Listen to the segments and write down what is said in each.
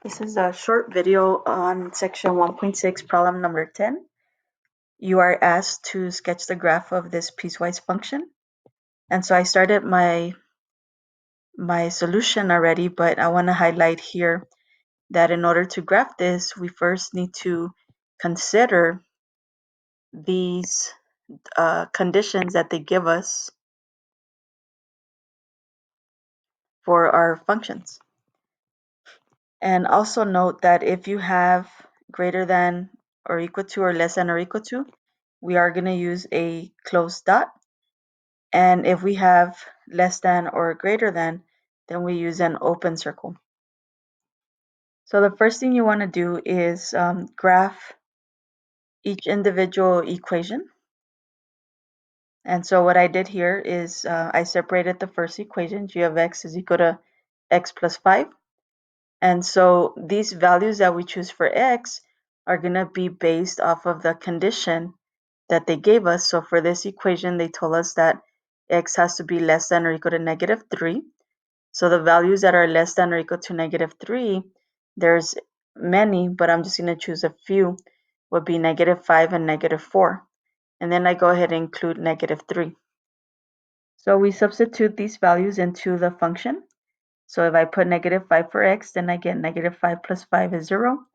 This is a short video on section 1.6, problem number 10. You are asked to sketch the graph of this piecewise function. And so I started my solution already, but I want to highlight here that in order to graph this, we first need to consider these conditions that they give us for our functions. And also note that if you have greater than or equal to or less than or equal to, we are going to use a closed dot. And if we have less than or greater than, then we use an open circle. So the first thing you want to do is graph each individual equation. And so what I did here is I separated the first equation, g of x is equal to x plus 5. And so these values that we choose for x are going to be based off of the condition that they gave us. So for this equation, they told us that x has to be less than or equal to negative 3. So the values that are less than or equal to negative 3, there's many, but I'm just going to choose a few, would be negative 5 and negative 4. And then I go ahead and include negative 3. So we substitute these values into the function. So if I put negative 5 for x, then I get negative 5 plus 5 is 0.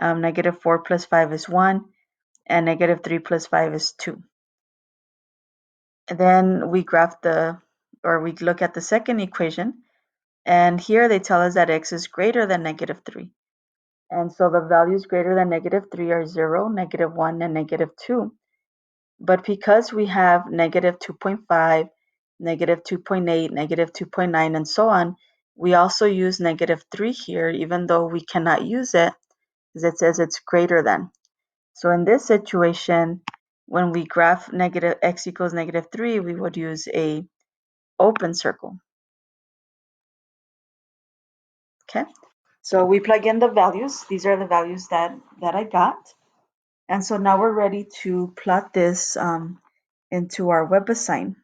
Negative 4 plus 5 is 1. And negative 3 plus 5 is 2. And then we we look at the second equation. And here they tell us that x is greater than negative 3. And so the values greater than negative 3 are 0, negative 1, and negative 2. But because we have negative 2.5, negative 2.8, negative 2.9, and so on, we also use negative 3 here, even though we cannot use it, because it says it's greater than. So in this situation, when we graph negative x equals negative 3, we would use a open circle. Okay, so we plug in the values. These are the values that I got. And so now we're ready to plot this into our Webassign.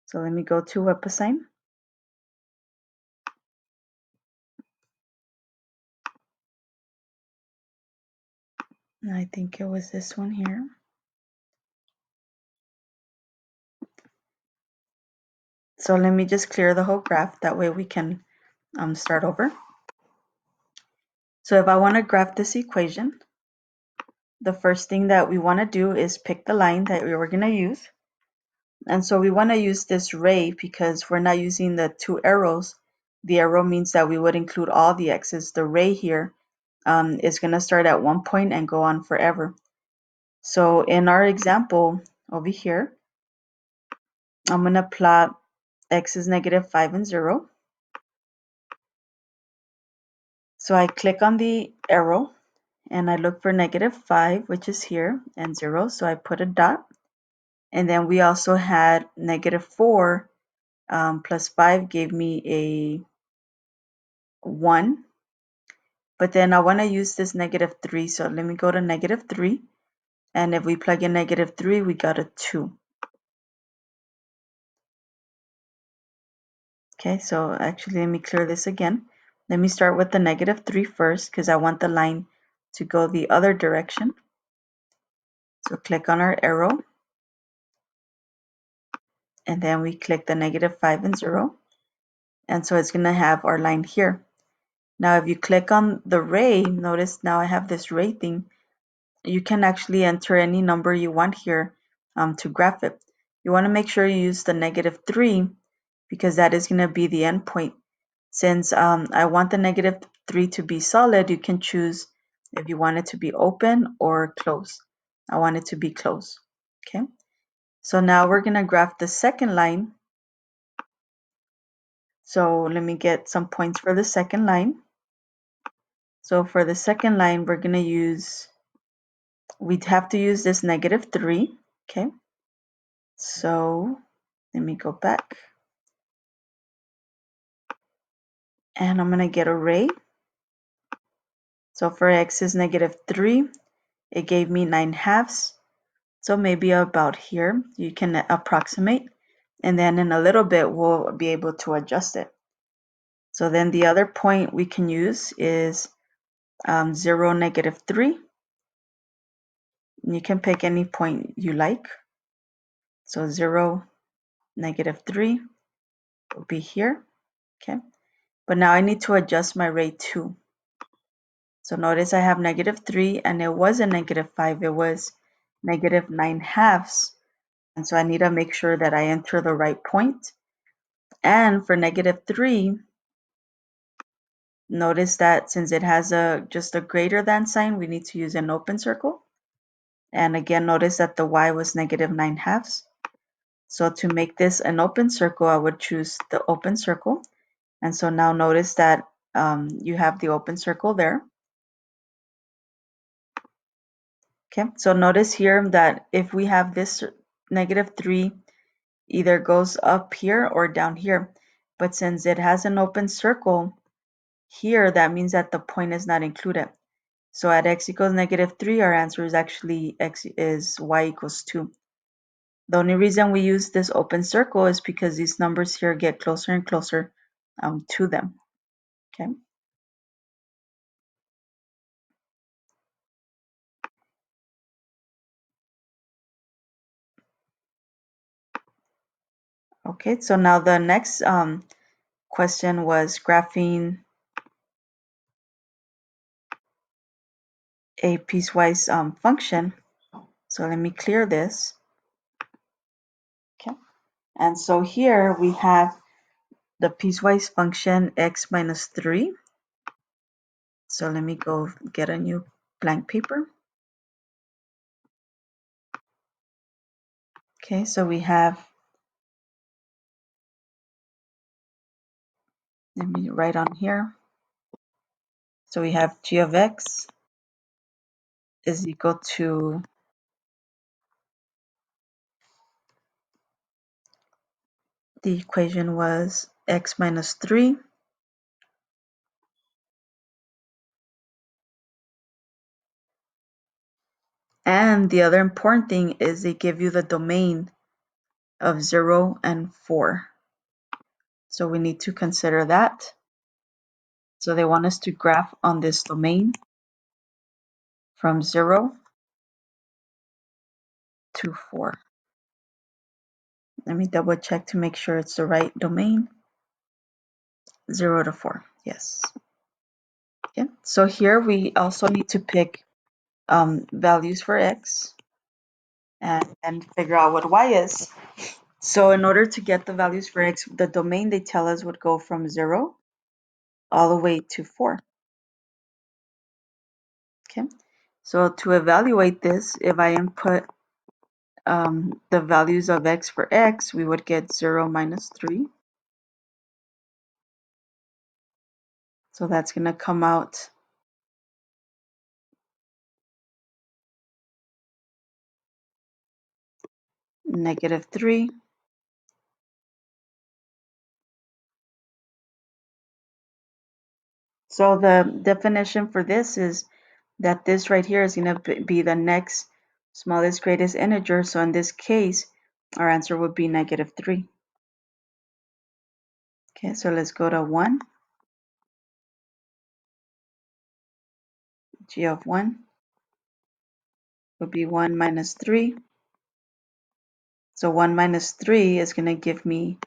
So let me go to Webassign. I think it was this one here. So let me just clear the whole graph. That way we can start over. So if I want to graph this equation, the first thing that we want to do is pick the line that we were going to use. And so we want to use this ray because we're not using the two arrows. The arrow means that we would include all the x's. The ray here is going to start at one point and go on forever. So in our example over here, I'm going to plot x is negative 5 and 0. So I click on the arrow and I look for negative 5, which is here, and 0. So I put a dot. And then we also had negative 4 plus 5 gave me a 1. But then I want to use this negative 3. So let me go to negative 3. And if we plug in negative 3, we got a 2. Okay, so actually let me clear this again. Let me start with the negative 3 first because I want the line to go the other direction. So click on our arrow. And then we click the negative 5 and 0. And so it's going to have our line here. Now if you click on the ray, notice now I have this ray thing. You can actually enter any number you want here to graph it. You want to make sure you use the negative 3 because that is going to be the endpoint. Since I want the negative 3 to be solid, you can choose if you want it to be open or closed. I want it to be closed. Okay. So now we're going to graph the second line. So let me get some points for the second line. So for the second line, we're going to use, we'd have to use this negative 3. Okay. So let me go back. And I'm going to get a ray. So for x is negative 3, it gave me 9/2. So maybe about here, you can approximate. And then in a little bit, we'll be able to adjust it. So then the other point we can use is 0, -3. You can pick any point you like. So 0, -3 will be here. Okay. But now I need to adjust my rate too. So notice I have -3 and it wasn't -5, it was -9/2. And so I need to make sure that I enter the right point. And for -3, notice that since it has just a greater than sign, we need to use an open circle. And again, notice that the y was -9/2. So to make this an open circle, I would choose the open circle. And so now notice that you have the open circle there. Okay, so notice here that if we have this -3, either goes up here or down here. But since it has an open circle here, that means that the point is not included. So at x equals -3, our answer is actually y equals 2. The only reason we use this open circle is because these numbers here get closer and closer to them. Okay. Okay, so now the next question was graphing a piecewise function. So let me clear this. Okay, and so here we have the piecewise function x minus 3. So let me go get a new blank paper. Okay, so we have, let me write on here. So we have g of x is equal to the equation was x minus 3 and the other important thing is they give you the domain of 0 and 4. So we need to consider that. So they want us to graph on this domain from 0 to 4. Let me double check to make sure it's the right domain. 0 to 4, yes. Okay. So here we also need to pick values for x and figure out what y is. So in order to get the values for x, the domain they tell us would go from 0 all the way to 4. Okay, so to evaluate this, if I input the values of x for x, we would get 0 minus 3. So that's going to come out -3. So the definition for this is that this right here is going to be the next smallest greatest integer. So in this case, our answer would be -3. Okay, so let's go to 1. G of 1 would be 1 minus 3. So 1 minus 3 is going to give me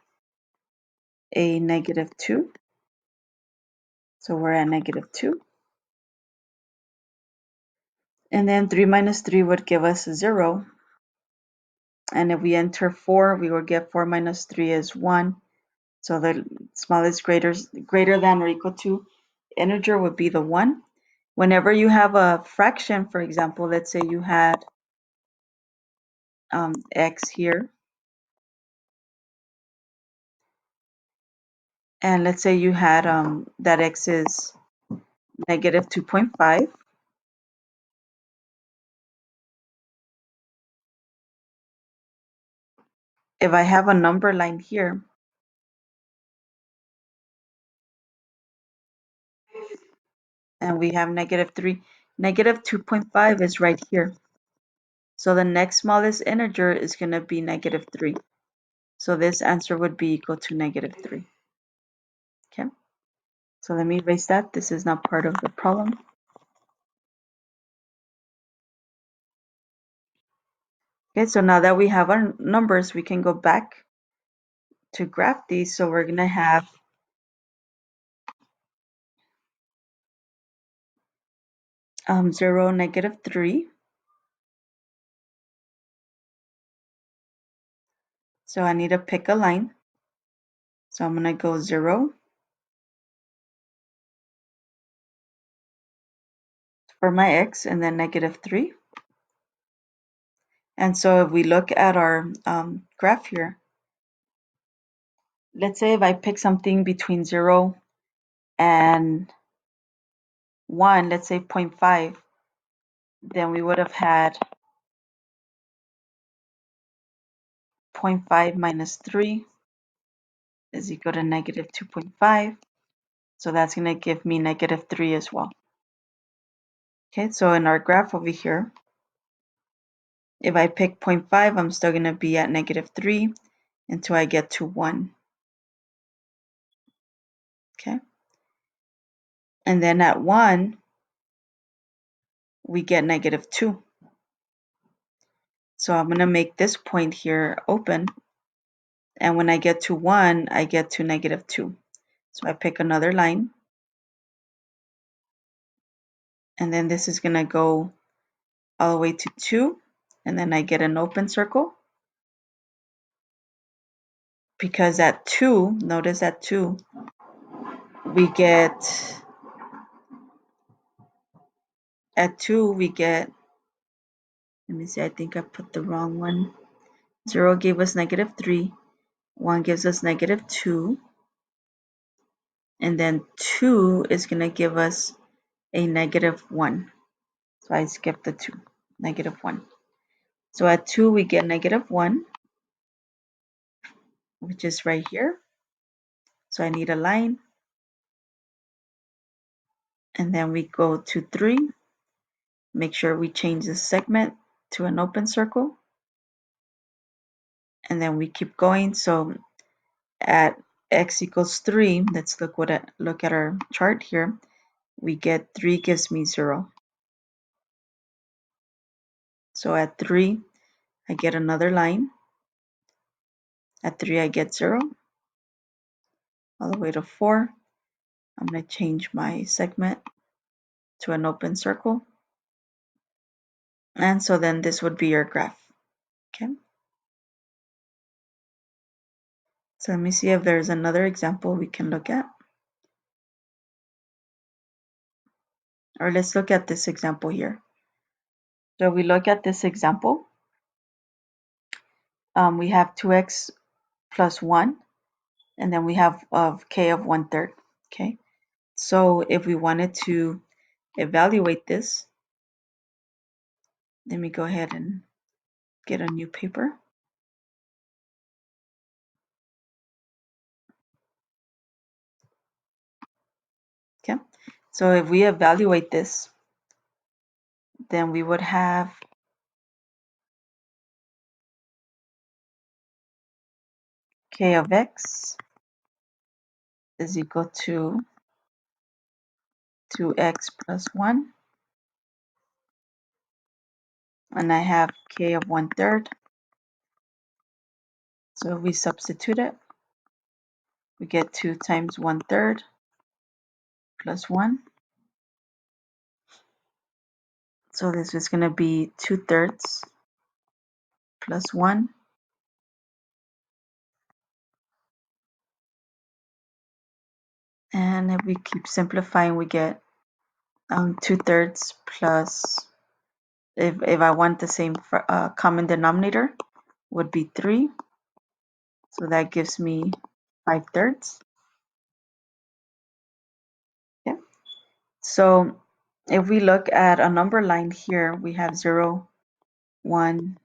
a -2. So we're at -2. And then 3 minus 3 would give us 0. And if we enter 4, we will get 4 minus 3 is 1. So the smallest greater than or equal to integer would be the 1. Whenever you have a fraction, for example, let's say you had x here. And let's say you had that x is -2.5. If I have a number line here, and we have -3, -2.5 is right here. So the next smallest integer is going to be -3. So this answer would be equal to -3. Okay. So let me erase that. This is not part of the problem. Okay, so now that we have our numbers, we can go back to graph these. So we're going to have 0, -3. So I need to pick a line. So I'm going to go 0 for my x and then -3. And so if we look at our graph here, let's say if I pick something between 0 and 1, let's say 0.5, then we would have had 0.5 minus 3 is equal to -2.5. So that's going to give me -3 as well. Okay, so in our graph over here, if I pick 0.5, I'm still going to be at -3 until I get to 1. Okay, and then at 1, we get -2. So I'm going to make this point here open. And when I get to 1, I get to -2. So I pick another line. And then this is going to go all the way to 2. And then I get an open circle. Because at 2, notice at 2, we get, let me see, I think I put the wrong one. 0 gave us -3. 1 gives us -2. And then 2 is going to give us a -1. So I skipped the 2, -1. So at 2, we get -1, which is right here. So I need a line. And then we go to 3. Make sure we change the segment to an open circle. And then we keep going. So at x equals 3, let's look at our chart here. We get 3 gives me 0. So at 3, I get another line. At 3, I get 0. All the way to 4. I'm going to change my segment to an open circle. And so then this would be your graph. Okay. So let me see if there's another example we can look at. Or let's look at this example here. So we look at this example. We have 2x plus 1, and then we have k of 1/3. Okay. So if we wanted to evaluate this, let me go ahead and get a new paper. Okay. So if we evaluate this, then we would have k of x is equal to 2x plus 1. And I have k of 1/3. So if we substitute it, we get 2 times 1/3 plus 1. So this is going to be 2/3 plus 1. And if we keep simplifying, we get 2/3 plus, if I want the same common denominator, would be 3. So that gives me 5/3. Okay. So if we look at a number line here, we have 0, 1,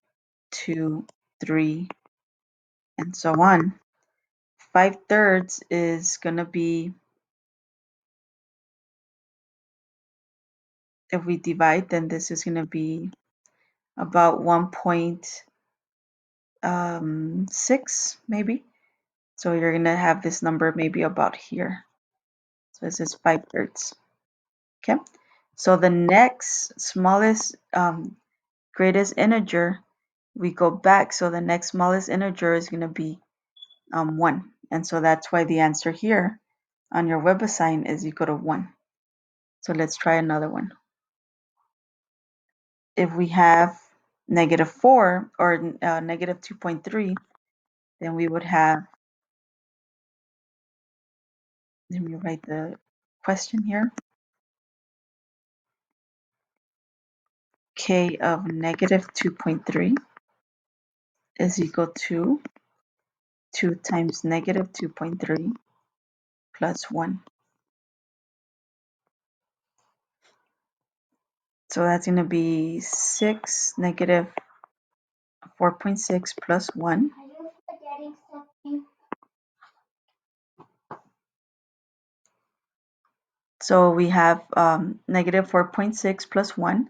2, 3, and so on. 5/3 is going to be, if we divide, then this is going to be about 1.6 maybe. So you're going to have this number maybe about here. So this is 5/3. Okay. So the next smallest greatest integer we go back, so the next smallest integer is going to be 1. And so that's why the answer here on your Webassign is equal to 1. So let's try another one. If we have -4 or negative 2.3, then we would have, let me write the question here, k of negative 2.3 is equal to 2 times negative 2.3 plus 1. So that's going to be 6 negative 4.6 plus 1. So we have negative 4.6 plus 1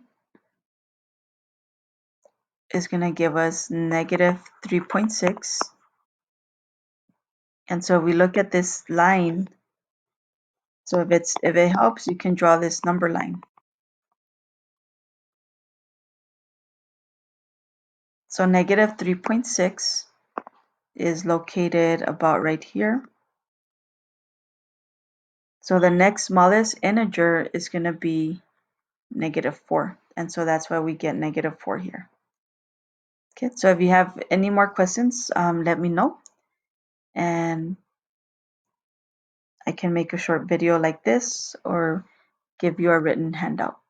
is going to give us negative 3.6. And so we look at this line. So if it helps, you can draw this number line. So negative 3.6 is located about right here. So the next smallest integer is going to be -4. And so that's why we get -4 here. Okay, so if you have any more questions, let me know. And I can make a short video like this or give you a written handout.